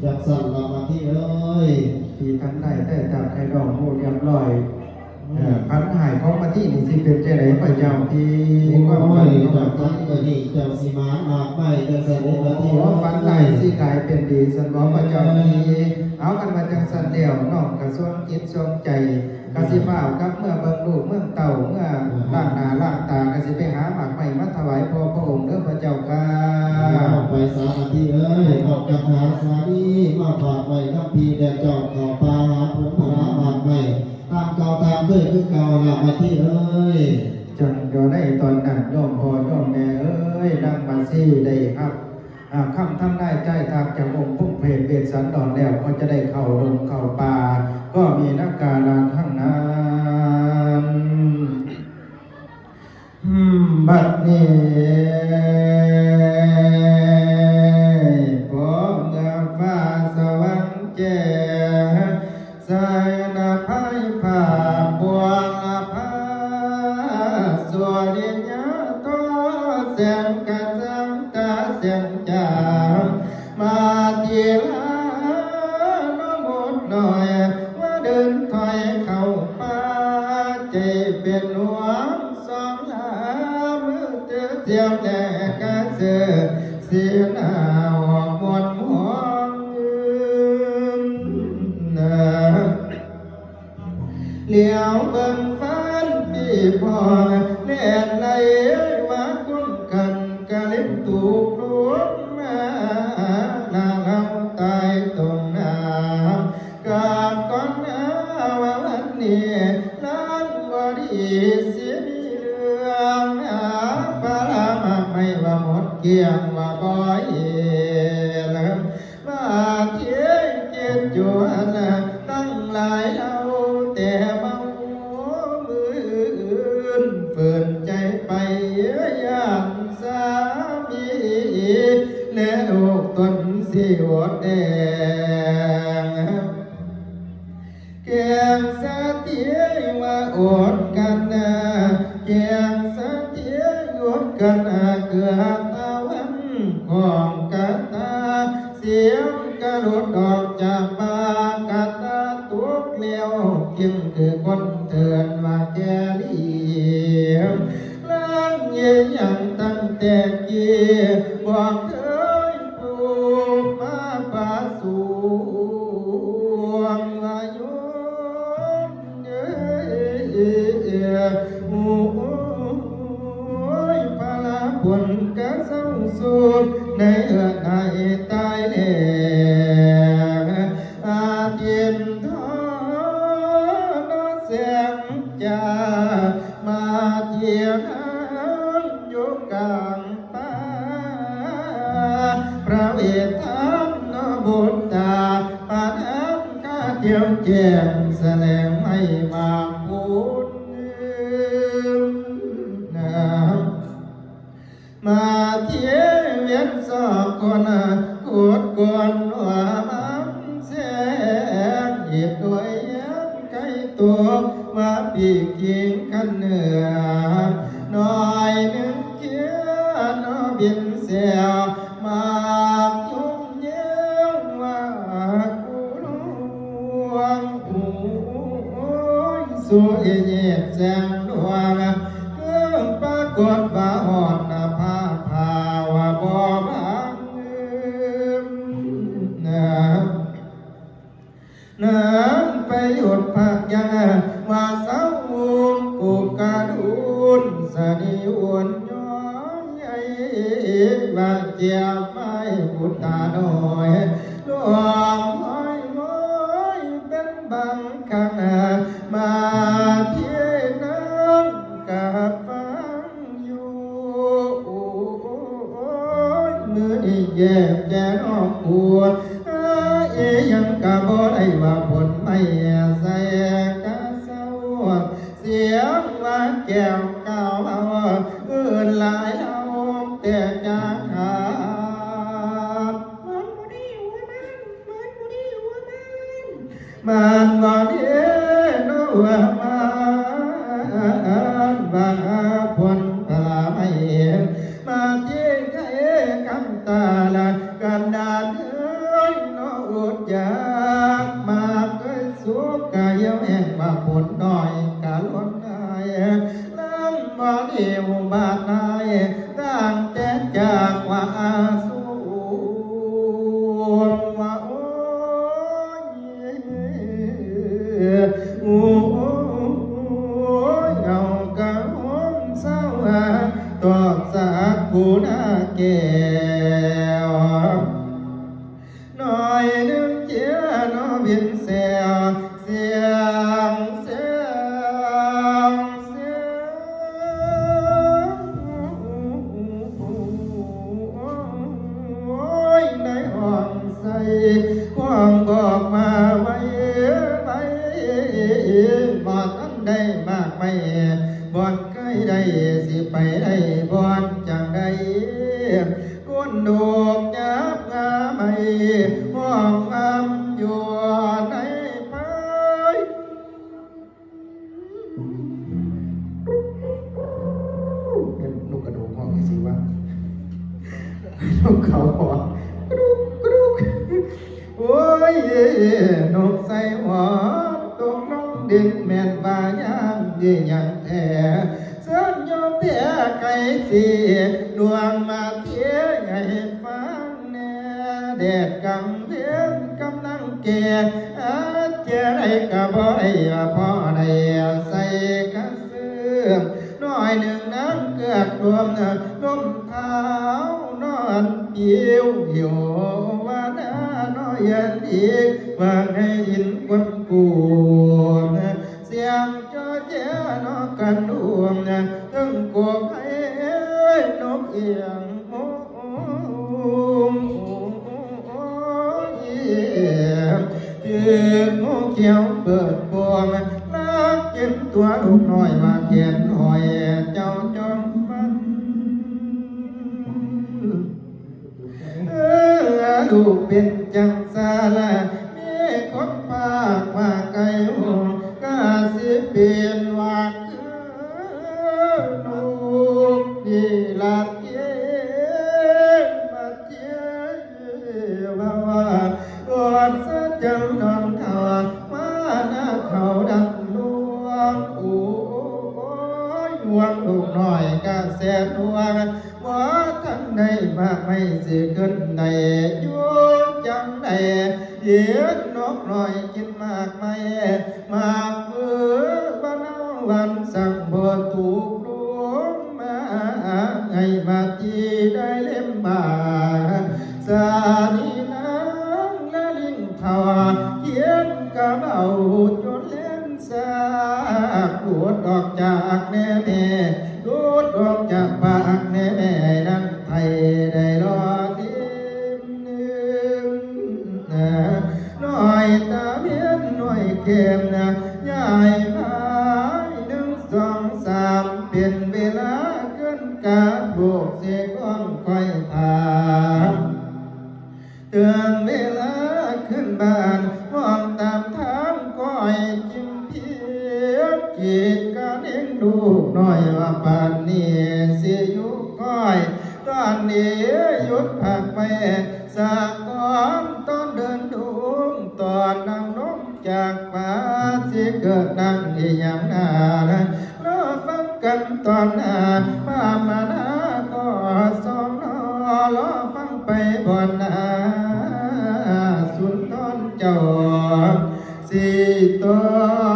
จักสั่นละมาที่เอ้ยที่ทั้งได้แต่จากใครดอกโมเรียบร้อยพันหายของมาที่นี่สิเป็นเจ้าไหนพระเจ้าที่ว่าไม่จากทั้งกนี่เจ้าสีมาหากไม่เจ้าเสด็จมาที่ว่าฟันไหลสิกายเป็นดีสันบอกพระเจ้าที่เอากันมาจังสันเดียวน้องกระทรวงจิตทรวงใจกสิฟ้ากับเมื่อเบิ่งลูกเมื่อเต่าเมื่อล่างหนาล่างตากสิไปหาหมากใหม่มาถวายพระองค์เด้อพระเจ้าค่ะไปสาธิเอ้ยออกจากหาสาธิมาฝากไว้กับพี่แดดจอกเขาปลาหาผลผลหมากใหม่ตามเก่าตามด้วยคือเก่าละมาที่เอ้ยจังเดี๋ยวได้ตอนนั้นย่อมพอย่อมแม่เอ้ยดังมาซี่ได้ครับคำทำได้ใจทากจากองค์พุ่งเพลเบียดสันดอนแล้วก็จะได้เข้าลงเข้าป่าก็มีนักการาข้างนั้นบัดนี้พอเมื่อฟ้าสว่างแจ้งสายนาภายผ่าบวงอาภาสวดิญญาโตเสียงกระจังตาเสียงจางมาทีละน้องหมดหน่อยว่าเดินถอยเข้าป่าใจเป็นห่วงสองลามือเที่ยวแต่กระเสือเสียหน้าหอกมวนหวงเลี้ยวเบิ่งฟ้านปีพอเล่นไหลว่าคุ้นกันกะเล็บตูกลวงมาลาเอาตายตรงน้ำกาบก่อนน้าว่าวันนี้ล้างบ่ดีเสียมีเรื่องปลามาไม่ว่าหมดเกี่ยงว่าบ่เห็นว่าเที่ยงเจ็ดจวนตั้งหลายเอาแต่เมามืออื่นฝืนใจไปยามสามีและลูกตนสิวดแดงแกงสะเทียว่าอดกันแกงสะเทียอดกันเกือบตาวันของกันตาเสียงกระโดดออกจากปากกัตาตัวเกลียวยิ่งคือคนเถื่อนว่าแกลีล้างเยี่ยยังตั้งแต่กี้บอกเคยปลูกมาป่าสูงอายุโอ้ยพลาผลกะเศร้าสูบในในตายแน่อาเทียนทอนแสงจ้ามาเทียนอยู่กลางป่าพระเวทธรรมนบุตตาปานังกาเที่ยวแจ้งแสดงให้มาพูดมาเที่ยวเวียนสอบคนกวดกวนว่ามันแสงเหยียบด้วยยังไกลตัวว่าปีกยิงกันเหนือน้อยหนึ่งเกี้ยนบินเสียวมายุ่งเยี่ยงว่ากูลวงโอ้ยสวยเย็ดแสงดวงเกิดปรากฏว่าอ่อนพาพาว่าบ่บางน้ำไปหยุดพักยังว่าเศร้ากูกระดุนสนิวนย้อยว่าเจียไฟบุตาหน่อยลวงห้อยม้อยเป็นบางครั้งมาเที่ยน้ำกับฟังอยู่มือนี่แยกแยกออกปวดยังกะบ่ได้ว่าผลไม่ใส่กะเศร้าเสียงว่าแก้วเก่าเอื่นหลายเอาแต่จากขาดมันบ่ดีว่ามันบ่ดีว่ามันบ่ดีโน้ว่ามันว่าผลพลาไม่มาเที่ยงคำตาละกันดาน อยากมากเอ้ยสุขกายแห่งมาผลหน่อยกาล้นได้น้ำบ่เดียวบาดนายตั้งแต่จากว่าสูว่าโอ้ยโอ้ยเอากะหอมเศร้าตอบสากูหน้าแก้วหน่อยนึงเจียน้อบินเสียเสียงเสียงเสียงโอ้ยในห้องใส่ห้องบอกมาไว้ไว้บ่ทันได้มากไปบ่ใกล้ได้สิไปได้บ่จังได้ก้นดอกยับงาไม่ห้องงามอยู่ในไปเป็นนกกระโดดห้องสิวะนกเขาหอกกรุกกรุกโอ้ยนกใส่หัวตกน้องดินแม่นว่ายังดียังแท้เส้นยอมเตี้ยไก่สีดวงมาเที่ยให้ฟังแน่แดดกำเดือนกำลังเกศเจ้าได้ก็บ่ได้พอได้ใส่กระเสื้อน้อยหนึ่งน้ำเกือกรวมนุ่มเท้านอนเกี่ยวหิวว่าหน้าน้อยยันอีกว่าให้ยินควันกูเสียงจอเจ้านอกกันดวงถึงกบให้นกเอียงโอ้ถึงงูเขียวเปิดบวงนักเก็บตัวลูกน้อยว่าเขียนหน่อยเจ้าจอมฟันลูกเป็นจังสาละมีคนปากว่าไก่หูกาสิเปลี่ยนว่าคือลูกดีละเกียมาเจียว่าก่อนเสียจังนอนเท่ามาหน้าเขาดังดวงโอ้ยดวงลูกน้อยกาแสนดวงว่าทันใดมากไม่สิขึ้นใดอยู่จังใดเดียดนกน้อยกินมากไม่มากเพื่อบ้านเอาวันสั่งบ่ถูกลวงมาไงมาจีได้เล่มบาสานีน้ำละลิงทวาเขียนกระเบาจนเล่นสาขวดออกจากแน่แน่ดูดออกจากปากแน่แน่นั่งไทยได้รอดิมน้อยตาเพียนน้อยเข็มยายพายหนึ่งสองสามเป็นเวลาเกินกาบวกเสียก้องคอยถามเตือนเวลาขึ้นบ้านมองตามทางก้อยจิ้มเพียงกีดกันเองดูน้อยว่าป่านนี้เสียอยู่ก้อยตอนนี้หยุดพักไปสะก้อนตอนเดินดุงตอนนั่งนกจากป่าสิเกิดนั่งอีหยังนาล้อฟังกันตอนหน้าป้ามาหน้าก็สองนอล้อฟังไปบนหน้าสุนทรเจ้าสีตัว